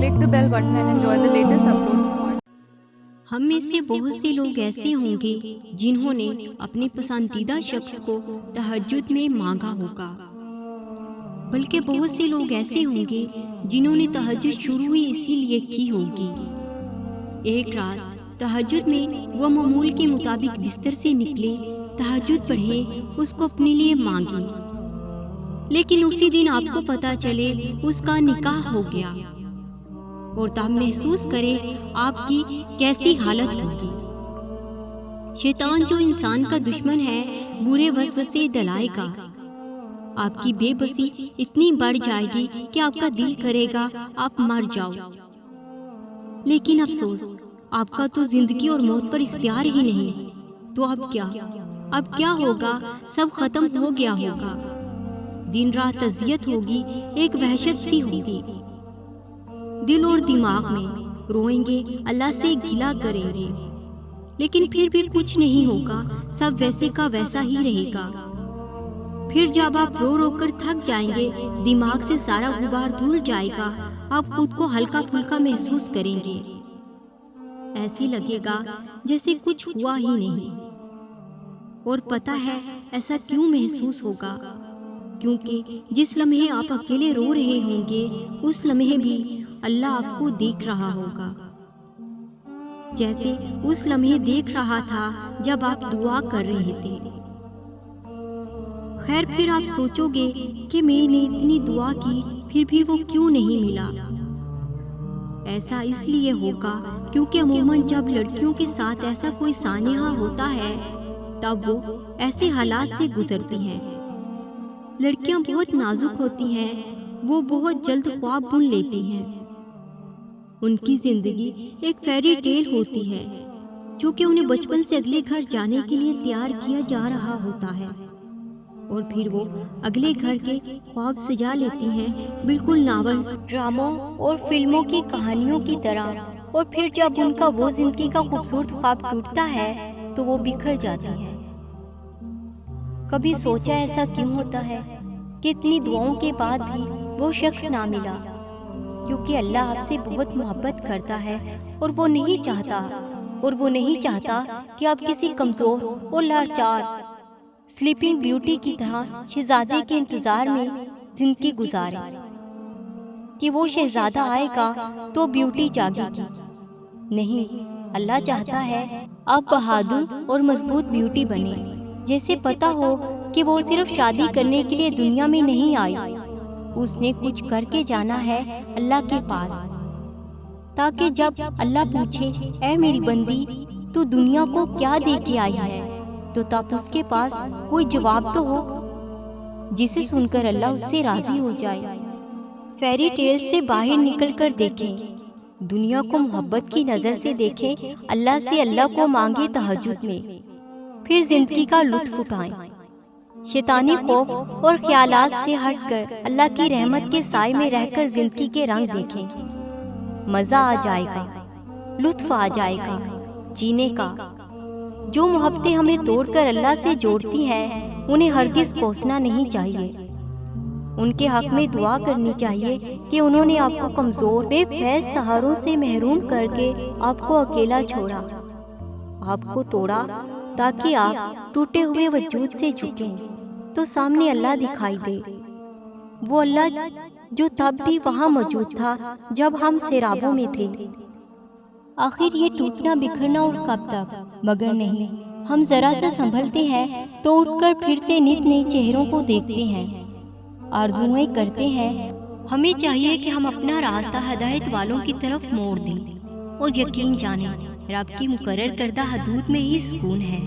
click the bell button and enjoy the latest uploads from our ہم میں سے بہت سے لوگ ایسے ہوں گے جنہوں نے اپنے پسندیدہ شخص کو تہجد میں مانگا ہوگا، بلکہ بہت سے لوگ ایسے ہوں گے جنہوں نے تہجد شروع ہی اسی لیے کی ہوگی۔ ایک رات تہجد میں وہ معمول کے مطابق بستر سے نکلے، تہجد پڑھے، اس کو اپنے لیے مانگے، لیکن اسی دن آپ کو پتہ چلے اس کا نکاح ہو گیا، اور تب محسوس کرے آپ کی کیسی حالت ہوگی۔ شیطان جو انسان کا دشمن ہے برے وسوسے دلائے گا، آپ کی بے بسی اتنی بڑھ جائے گی کہ آپ کا دل کرے گا آپ مر جاؤ، لیکن افسوس آپ کا تو زندگی اور موت پر اختیار ہی نہیں، تو اب کیا ہوگا؟ سب ختم ہو گیا ہوگا، دن رات اذیت ہوگی، ایک وحشت سی ہوگی، دل اور دماغ میں روئیں گے، اللہ سے گلہ کریں گے، لیکن پھر بھی کچھ نہیں ہوگا، سب ویسے کا ویسا ہی رہے گا۔ پھر جب آپ رو رو کر تھک جائیں گے، دماغ سے سارا غبار دھل جائے گا، آپ خود کو ہلکا پھلکا محسوس کریں گے، ایسے لگے گا جیسے کچھ ہوا ہی نہیں۔ اور پتہ ہے ایسا کیوں محسوس ہوگا؟ کیونکہ جس لمحے آپ اکیلے رو رہے ہوں گے، اس لمحے بھی اللہ آپ کو دیکھ رہا ہوگا، جیسے اس لمحے دیکھ رہا تھا جب آپ دعا کر رہے تھے۔ خیر پھر آپ سوچو گے کہ میں نے اتنی دعا کی پھر بھی وہ کیوں نہیں ملا؟ ایسا اس لیے ہوگا کیونکہ عموماً جب لڑکیوں کے ساتھ ایسا کوئی سانحہ ہوتا ہے تب وہ ایسے حالات سے گزرتی ہیں۔ لڑکیاں بہت نازک ہوتی ہیں، وہ بہت جلد خواب بن لیتی ہیں، ان کی زندگی ایک فیری ٹیل ہوتی ہے جو کہ انہیں بچپن سے اگلے گھر جانے کے لیے تیار کیا جا رہا ہوتا ہے، اور پھر وہ اگلے گھر کے خواب سجا لیتی ہیں، بالکل ناول، ڈراموں اور فلموں کی کہانیوں کی طرح، اور پھر جب ان کا وہ زندگی کا خوبصورت خواب ٹوٹتا ہے تو وہ بکھر جاتی ہیں۔ کبھی سوچا ایسا کیوں ہوتا ہے کہ اتنی دعاؤں کے بعد بھی وہ شخص نہ ملا؟ کیونکہ اللہ آپ سے بہت محبت کرتا ہے، اور وہ نہیں چاہتا کہ آپ کسی کمزور اور لاچار سلیپنگ بیوٹی کی طرح شہزادے کے انتظار میں زندگی گزاریں، کہ وہ شہزادہ آئے گا تو بیوٹی جاگے گی۔ نہیں، اللہ چاہتا ہے آپ بہادر اور مضبوط بیوٹی بنے، جیسے پتہ ہو کہ وہ صرف شادی کرنے کے لیے دنیا میں نہیں آئی، اس نے کچھ کر کے جانا ہے اللہ کے پاس، تاکہ جب اللہ پوچھے اے میری بندی تو دنیا کو کیا دے کے آئی ہے، تو تب اس کے پاس کوئی جواب تو ہو جسے سن کر اللہ اس سے راضی ہو جائے۔ فیری ٹیل سے باہر نکل کر دیکھیں، دنیا کو محبت کی نظر سے دیکھیں، اللہ سے اللہ کو مانگے تہجد میں، پھر زندگی کا لطف اٹھائیں، شیطانی خوف اور خیالات سے ہٹ کر اللہ کی رحمت کے سائے میں رہ کر زندگی کے رنگ دیکھیں، مزہ آ جائے گا، لطف آ جائے گا جینے کا۔ جو محبتیں ہمیں توڑ کر اللہ سے جوڑتی ہیں انہیں ہرگز کوسنا نہیں چاہیے، ان کے حق میں دعا کرنی چاہیے کہ انہوں نے آپ کو کمزور بے فیض سہاروں سے محروم کر کے آپ کو اکیلا چھوڑا، آپ کو توڑا تاکہ آپ ٹوٹے ہوئے وجود سے جھکیں تو سامنے اللہ دکھائی دے، وہ اللہ جو تب بھی وہاں موجود تھا جب ہم سیرابوں میں تھے۔ آخر یہ ٹوٹنا بکھرنا اور کب تک؟ مگر نہیں، ہم ذرا سا سنبھلتے ہیں تو اٹھ کر پھر سے نت نئے چہروں کو دیکھتے ہیں، آرزوئیں کرتے ہیں۔ ہمیں چاہیے کہ ہم اپنا راستہ ہدایت والوں کی طرف موڑ دیں اور یقین جانیں رب کی مقرر کردہ حدود میں ہی سکون ہے،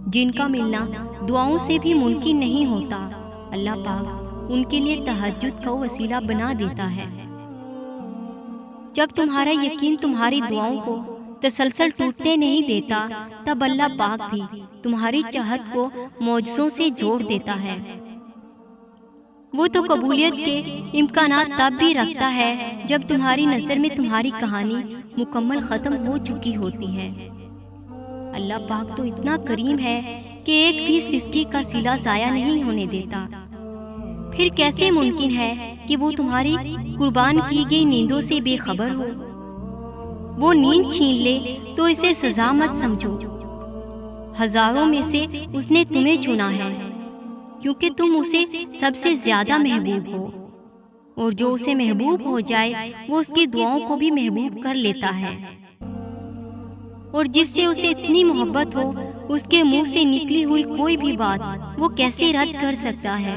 جن کا ملنا دعاؤں سے بھی ممکن نہیں ہوتا، اللہ پاک ان کے لیے تہجد کا وسیلہ بنا دیتا ہے۔ جب تمہارا یقین تمہاری دعاؤں کو تسلسل ٹوٹنے نہیں دیتا، تب اللہ پاک بھی تمہاری چاہت کو معجزوں سے جوڑ دیتا ہے۔ وہ تو قبولیت کے امکانات تب بھی رکھتا ہے جب تمہاری نظر میں تمہاری کہانی مکمل ختم ہو چکی ہوتی ہے۔ اللہ پاک تو اتنا کریم ہے کہ ایک بھی سسکی کا صلہ ضائع نہیں ہونے دیتا۔ پھر کیسے ممکن ہے کہ وہ تمہاری قربان کی گئی نیندوں سے بے خبر ہو؟ وہ نیند چھین لے تو اسے سزا مت سمجھو، ہزاروں میں سے اس نے تمہیں چنا ہے، کیونکہ تم اسے سب سے زیادہ محبوب ہو، اور جو اسے محبوب ہو جائے وہ اس کی دعاؤں کو بھی محبوب کر لیتا ہے، اور جس سے اسے اتنی محبت ہو اس کے منہ سے نکلی ہوئی کوئی بھی بات وہ کیسے رد کر سکتا ہے؟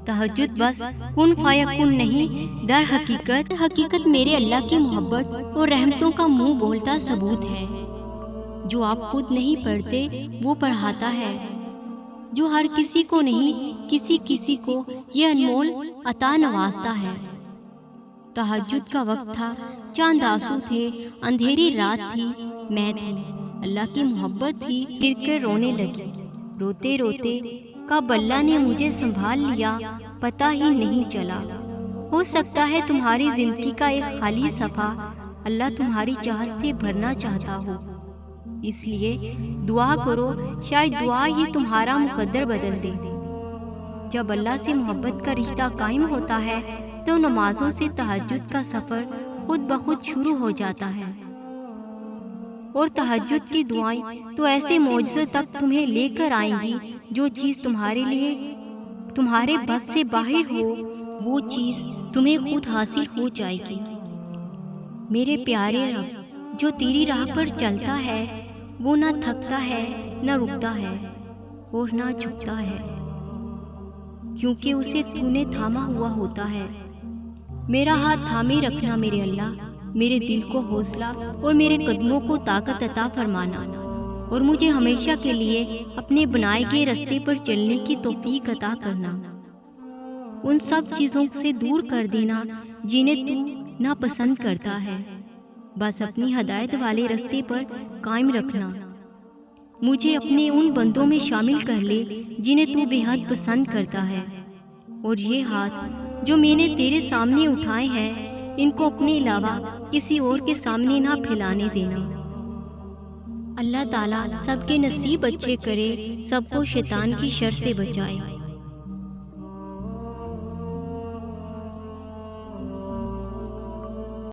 تہجد بس کن فیکن نہیں، در حقیقت میرے اللہ کی محبت اور رحمتوں کا منہ بولتا ثبوت ہے۔ جو آپ خود نہیں پڑھتے وہ پڑھاتا ہے، جو ہر کسی کو نہیں کسی کو یہ انمول عطا نوازتا ہے۔ تہجد کا وقت تھا، چاند آنسو تھے، اندھیری رات تھی، میں تھی، اللہ کی محبت تھی، گر کر رونے لگی۔ روتے روتے کب اللہ نے مجھے سنبھال لیا پتہ ہی نہیں چلا۔ ہو سکتا ہے تمہاری زندگی کا ایک خالی صفحہ اللہ تمہاری چاہت سے بھرنا چاہتا ہو، اس لیے دعا کرو، شاید دعا ہی تمہارا مقدر بدل دے۔ جب اللہ سے محبت کا رشتہ قائم ہوتا ہے تو نمازوں سے تہجد کا سفر خود بخود شروع ہو جاتا ہے، اور تہجد کی دعائیں تو ایسے معجزے تک تمہیں لے کر آئیں گی، جو چیز تمہارے لیے تمہارے بس سے باہر ہو وہ چیز تمہیں خود حاصل ہو جائے گی۔ میرے پیارے رب، جو تیری راہ پر چلتا ہے وہ نہ تھکتا ہے، نہ رکتا ہے، اور نہ جھکتا ہے، کیونکہ اسے تو نے تھاما ہوا ہوتا ہے۔ میرا ہاتھ تھامے رکھنا میرے اللہ، میرے دل کو حوصلہ اور میرے قدموں کو طاقت عطا فرمانا، اور مجھے ہمیشہ کے لیے اپنے بنائے گئے راستے پر چلنے کی توفیق عطا کرنا، ان سب چیزوں سے دور کر دینا جنہیں تو ناپسند کرتا ہے، بس اپنی ہدایت والے راستے پر قائم رکھنا۔ مجھے اپنے ان بندوں میں شامل کر لے جنہیں تو بے حد پسند کرتا ہے، اور یہ ہاتھ جو میں نے تیرے سامنے اٹھائے ہیں ان کو اپنے علاوہ کسی اور کے سامنے نہ پھیلانے دینا۔ اللہ تعالیٰ سب کے نصیب اچھے کرے، سب کو شیطان کی شر سے بچائے۔